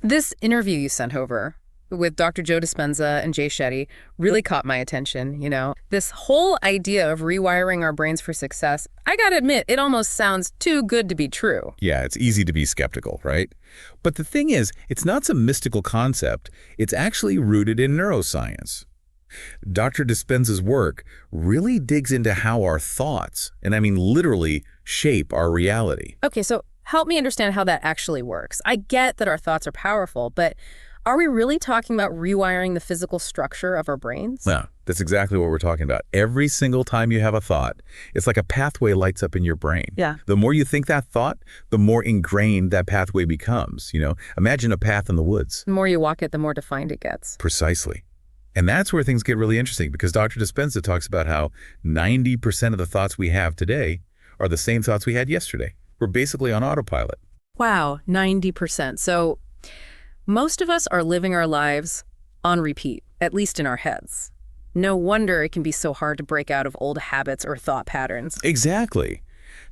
This interview you sent over with Dr. Joe Dispenza and Jay Shetty really caught my attention, This whole idea of rewiring our brains for success, I gotta admit, it almost sounds too good to be true. Yeah, it's easy to be skeptical, right? But the thing is, it's not some mystical concept. It's actually rooted in neuroscience. Dr. Dispenza's work really digs into how our thoughts, and I mean literally, shape our reality. Okay, so help me understand how that actually works. I get that our thoughts are powerful, but are we really talking about rewiring the physical structure of our brains? Yeah, that's exactly what we're talking about. Every single time you have a thought, it's like a pathway lights up in your brain. Yeah. The more you think that thought, the more ingrained that pathway becomes. Imagine a path in the woods. The more you walk it, the more defined it gets. Precisely. And that's where things get really interesting, because Dr. Dispenza talks about how 90% of the thoughts we have today are the same thoughts we had yesterday. We're basically on autopilot. Wow, 90%. So most of us are living our lives on repeat, at least in our heads. No wonder it can be so hard to break out of old habits or thought patterns. Exactly.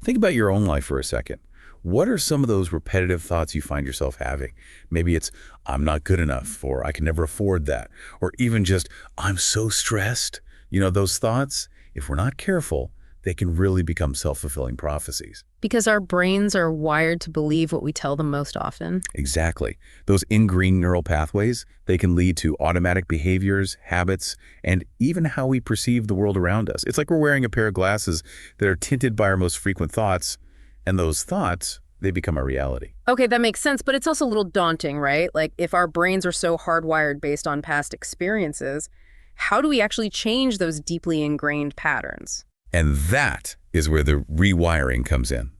Think about your own life for a second. What are some of those repetitive thoughts you find yourself having? Maybe it's, I'm not good enough, or I can never afford that, or even just, I'm so stressed. Those thoughts, if we're not careful, they can really become self-fulfilling prophecies. Because our brains are wired to believe what we tell them most often. Exactly. Those ingrained neural pathways, they can lead to automatic behaviors, habits, and even how we perceive the world around us. It's like we're wearing a pair of glasses that are tinted by our most frequent thoughts, and those thoughts, they become our reality. Okay, that makes sense, but it's also a little daunting, right? Like, if our brains are so hardwired based on past experiences, how do we actually change those deeply ingrained patterns? And that is where the rewiring comes in.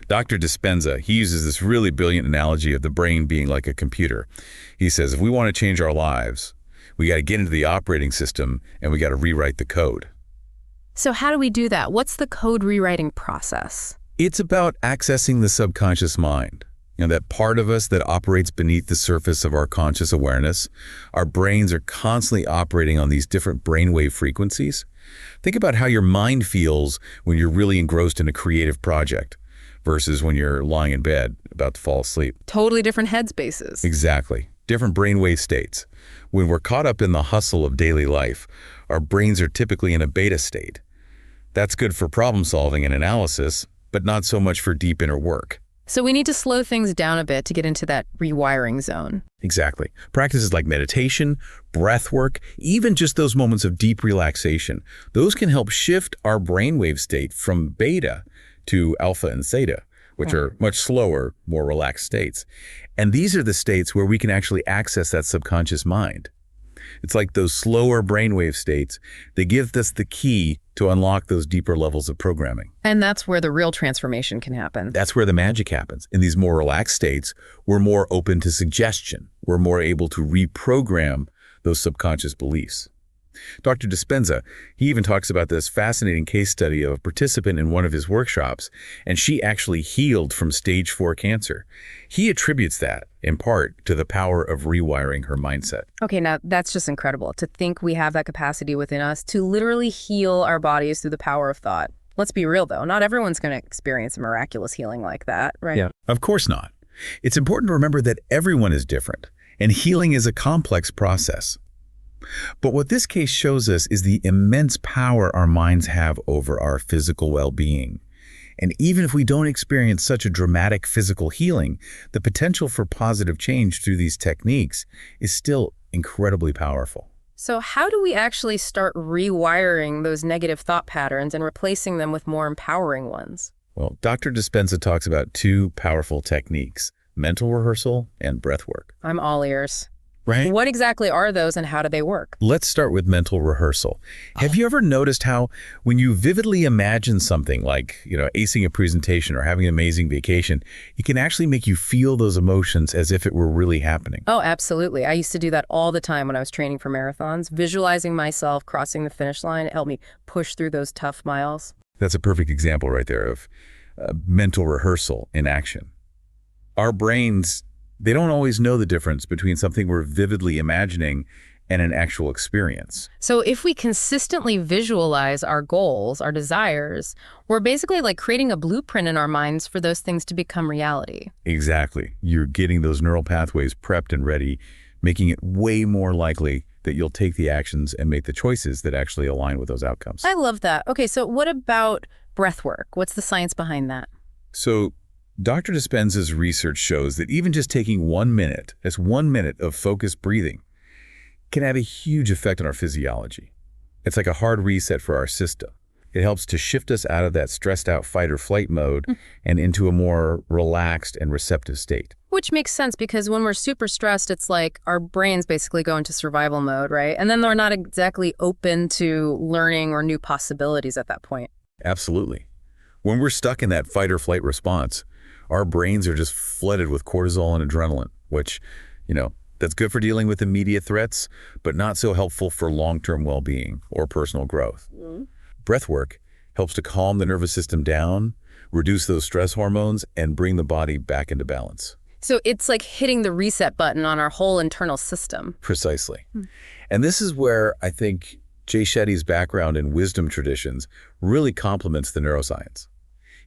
Dr. Dispenza, he uses this really brilliant analogy of the brain being like a computer. He says, if we want to change our lives, we got to get into the operating system and we got to rewrite the code. So how do we do that? What's the code rewriting process? It's about accessing the subconscious mind. That part of us that operates beneath the surface of our conscious awareness. Our brains are constantly operating on these different brainwave frequencies. Think about how your mind feels when you're really engrossed in a creative project versus when you're lying in bed about to fall asleep. Totally different headspaces. Exactly. Different brainwave states. When we're caught up in the hustle of daily life, our brains are typically in a beta state. That's good for problem solving and analysis, but not so much for deep inner work. So we need to slow things down a bit to get into that rewiring zone. Exactly. Practices like meditation, breath work, even just those moments of deep relaxation, those can help shift our brainwave state from beta to alpha and theta, which are much slower, more relaxed states. And these are the states where we can actually access that subconscious mind. It's like those slower brainwave states. They give us the key to unlock those deeper levels of programming. And that's where the real transformation can happen. That's where the magic happens. In these more relaxed states, we're more open to suggestion. We're more able to reprogram those subconscious beliefs. Dr. Dispenza, he even talks about this fascinating case study of a participant in one of his workshops, and she actually healed from stage 4 cancer. He attributes that, in part, to the power of rewiring her mindset. Okay, now that's just incredible to think we have that capacity within us to literally heal our bodies through the power of thought. Let's be real, though. Not everyone's going to experience a miraculous healing like that, right? Yeah, of course not. It's important to remember that everyone is different, and healing is a complex process. But what this case shows us is the immense power our minds have over our physical well-being. And even if we don't experience such a dramatic physical healing, the potential for positive change through these techniques is still incredibly powerful. So how do we actually start rewiring those negative thought patterns and replacing them with more empowering ones? Well, Dr. Dispenza talks about 2 powerful techniques, mental rehearsal and breath work. I'm all ears. Right? What exactly are those and how do they work? Let's start with mental rehearsal. Have you ever noticed how when you vividly imagine something like, acing a presentation or having an amazing vacation, it can actually make you feel those emotions as if it were really happening? Oh, absolutely. I used to do that all the time when I was training for marathons. Visualizing myself crossing the finish line, it helped me push through those tough miles. That's a perfect example right there of mental rehearsal in action. Our brains, they don't always know the difference between something we're vividly imagining and an actual experience. So if we consistently visualize our goals, our desires, we're basically like creating a blueprint in our minds for those things to become reality. Exactly. You're getting those neural pathways prepped and ready, making it way more likely that you'll take the actions and make the choices that actually align with those outcomes. I love that. Okay, so what about breath work? What's the science behind that? So Dr. Dispenza's research shows that even just taking 1 minute, that's 1 minute of focused breathing, can have a huge effect on our physiology. It's like a hard reset for our system. It helps to shift us out of that stressed out fight or flight mode and into a more relaxed and receptive state. Which makes sense because when we're super stressed, it's like our brains basically go into survival mode, right? And then they're not exactly open to learning or new possibilities at that point. Absolutely. When we're stuck in that fight or flight response, our brains are just flooded with cortisol and adrenaline, which, that's good for dealing with immediate threats, but not so helpful for long-term well-being or personal growth. Breathwork helps to calm the nervous system down, reduce those stress hormones, and bring the body back into balance. So it's like hitting the reset button on our whole internal system. Precisely. And this is where I think Jay Shetty's background in wisdom traditions really complements the neuroscience.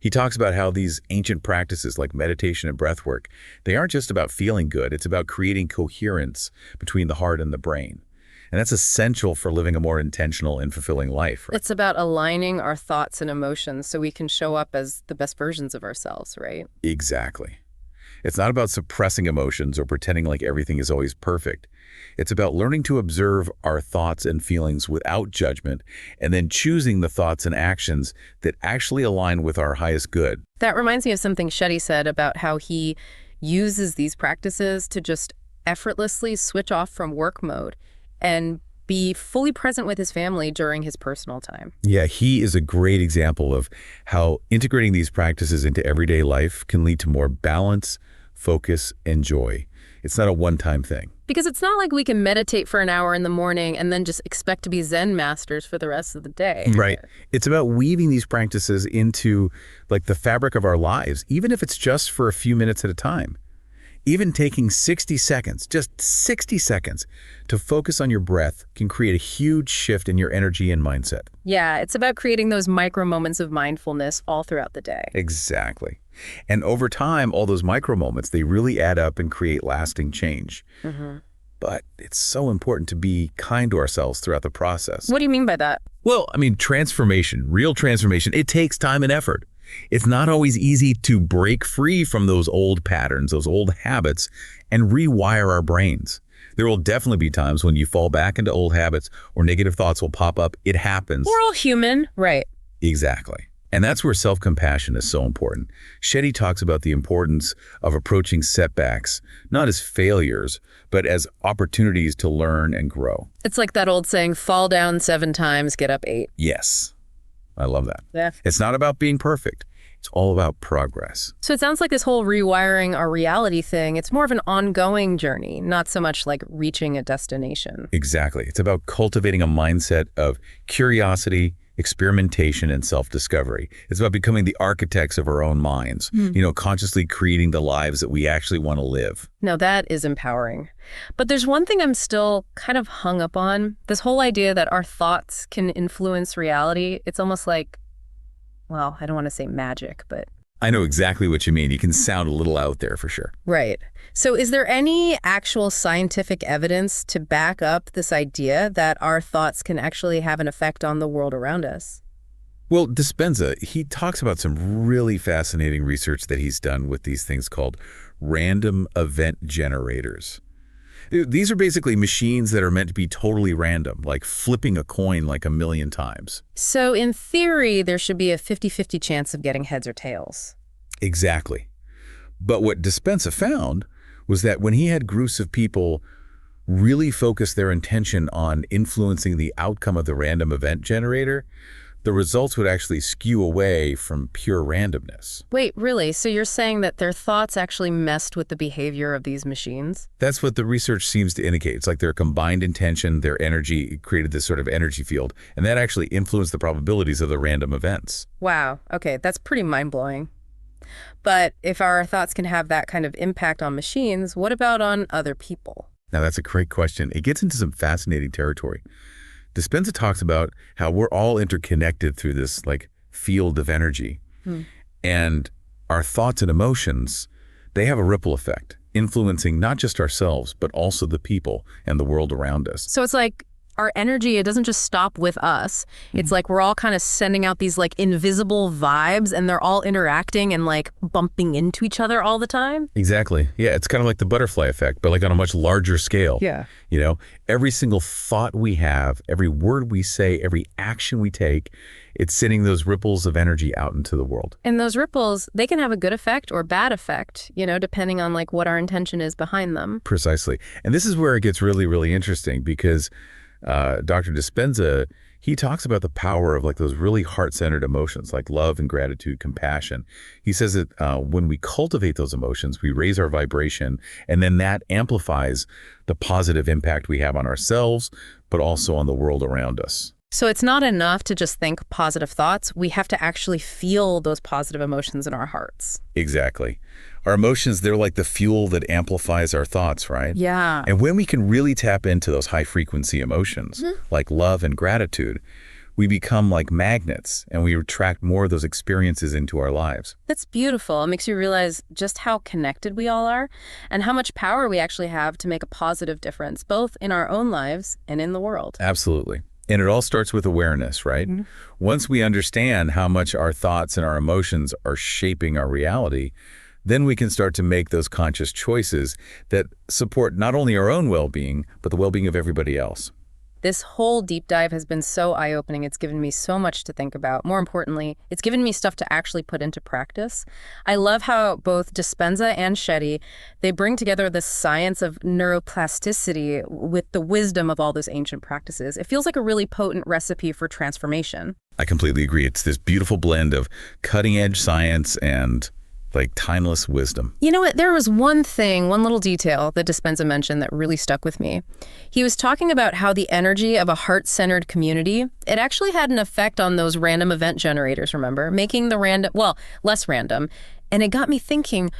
He talks about how these ancient practices like meditation and breathwork, they aren't just about feeling good, it's about creating coherence between the heart and the brain. And that's essential for living a more intentional and fulfilling life. Right? It's about aligning our thoughts and emotions so we can show up as the best versions of ourselves, right? Exactly. It's not about suppressing emotions or pretending like everything is always perfect. It's about learning to observe our thoughts and feelings without judgment and then choosing the thoughts and actions that actually align with our highest good. That reminds me of something Shetty said about how he uses these practices to just effortlessly switch off from work mode and be fully present with his family during his personal time. Yeah, he is a great example of how integrating these practices into everyday life can lead to more balance, focus, and joy. It's not a one-time thing. Because it's not like we can meditate for an hour in the morning and then just expect to be Zen masters for the rest of the day. Right. It's about weaving these practices into like the fabric of our lives, even if it's just for a few minutes at a time. Even taking 60 seconds, just 60 seconds, to focus on your breath can create a huge shift in your energy and mindset. Yeah, it's about creating those micro moments of mindfulness all throughout the day. Exactly. And over time, all those micro moments, they really add up and create lasting change. But it's so important to be kind to ourselves throughout the process. What do you mean by that? Well, transformation, real transformation, it takes time and effort. It's not always easy to break free from those old patterns, those old habits, and rewire our brains. There will definitely be times when you fall back into old habits or negative thoughts will pop up. It happens. We're all human, right? Exactly. And that's where self-compassion is so important. Shetty talks about the importance of approaching setbacks, not as failures, but as opportunities to learn and grow. It's like that old saying, fall down 7 times, get up 8. Yes. I love that. Yeah. It's not about being perfect. It's all about progress. So it sounds like this whole rewiring our reality thing, it's more of an ongoing journey, not so much like reaching a destination. Exactly. It's about cultivating a mindset of curiosity, experimentation, and self-discovery. It's about becoming the architects of our own minds, consciously creating the lives that we actually want to live. Now that is empowering. But there's one thing I'm still kind of hung up on, this whole idea that our thoughts can influence reality. It's almost like, well, I don't want to say magic, but... I know exactly what you mean. You can sound a little out there for sure. Right. So is there any actual scientific evidence to back up this idea that our thoughts can actually have an effect on the world around us? Well, Dispenza, he talks about some really fascinating research that he's done with these things called random event generators. These are basically machines that are meant to be totally random, like flipping a coin like a million times. So in theory, there should be a 50-50 chance of getting heads or tails. Exactly. But what Dispenza found was that when he had groups of people really focus their intention on influencing the outcome of the random event generator, the results would actually skew away from pure randomness. Wait, really? So you're saying that their thoughts actually messed with the behavior of these machines? That's what the research seems to indicate. It's like their combined intention, their energy created this sort of energy field, and that actually influenced the probabilities of the random events. Wow. Okay, that's pretty mind-blowing. But if our thoughts can have that kind of impact on machines, what about on other people? Now, that's a great question. It gets into some fascinating territory. Dispenza talks about how we're all interconnected through this like field of energy. And our thoughts and emotions, they have a ripple effect, influencing not just ourselves, but also the people and the world around us. So it's like our energy, it doesn't just stop with us. It's like we're all kind of sending out these like invisible vibes, and they're all interacting and like bumping into each other all the time. Exactly. Yeah, it's kind of like the butterfly effect, but like on a much larger scale. Yeah. You know, every single thought we have, every word we say, every action we take, it's sending those ripples of energy out into the world. And those ripples, they can have a good effect or bad effect, you know, depending on like what our intention is behind them. Precisely. And this is where it gets really, really interesting because Dr. Dispenza, he talks about the power of like those really heart-centered emotions like love and gratitude, compassion. He says that when we cultivate those emotions, we raise our vibration, and then that amplifies the positive impact we have on ourselves, but also on the world around us. So it's not enough to just think positive thoughts. We have to actually feel those positive emotions in our hearts. Exactly. Our emotions, they're like the fuel that amplifies our thoughts, right? Yeah. And when we can really tap into those high-frequency emotions, like love and gratitude, we become like magnets, and we attract more of those experiences into our lives. That's beautiful. It makes you realize just how connected we all are and how much power we actually have to make a positive difference, both in our own lives and in the world. Absolutely. And it all starts with awareness, right? Once we understand how much our thoughts and our emotions are shaping our reality, then we can start to make those conscious choices that support not only our own well-being, but the well-being of everybody else. This whole deep dive has been so eye-opening. It's given me so much to think about. More importantly, it's given me stuff to actually put into practice. I love how both Dispenza and Shetty, they bring together the science of neuroplasticity with the wisdom of all those ancient practices. It feels like a really potent recipe for transformation. I completely agree. It's this beautiful blend of cutting-edge science and like timeless wisdom. You know what? There was one little detail that Dispenza mentioned that really stuck with me. He was talking about how the energy of a heart-centered community, it actually had an effect on those random event generators, remember? Making the random, well, less random. And it got me thinking,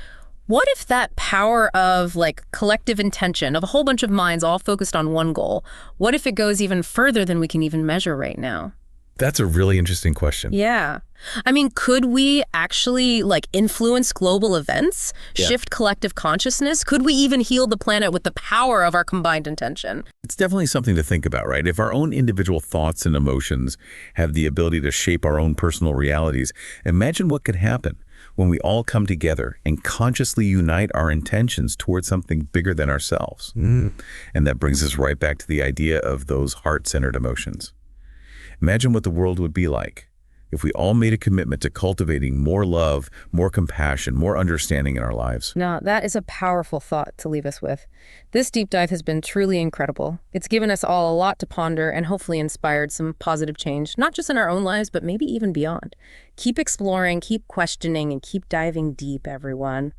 what if that power of like collective intention, of a whole bunch of minds all focused on one goal, what if it goes even further than we can even measure right now? That's a really interesting question. Yeah. I mean, could we actually like influence global events, shift collective consciousness? Could we even heal the planet with the power of our combined intention? It's definitely something to think about, right? If our own individual thoughts and emotions have the ability to shape our own personal realities, imagine what could happen when we all come together and consciously unite our intentions towards something bigger than ourselves. And that brings us right back to the idea of those heart-centered emotions. Imagine what the world would be like if we all made a commitment to cultivating more love, more compassion, more understanding in our lives. Now, that is a powerful thought to leave us with. This deep dive has been truly incredible. It's given us all a lot to ponder and hopefully inspired some positive change, not just in our own lives, but maybe even beyond. Keep exploring, keep questioning, and keep diving deep, everyone.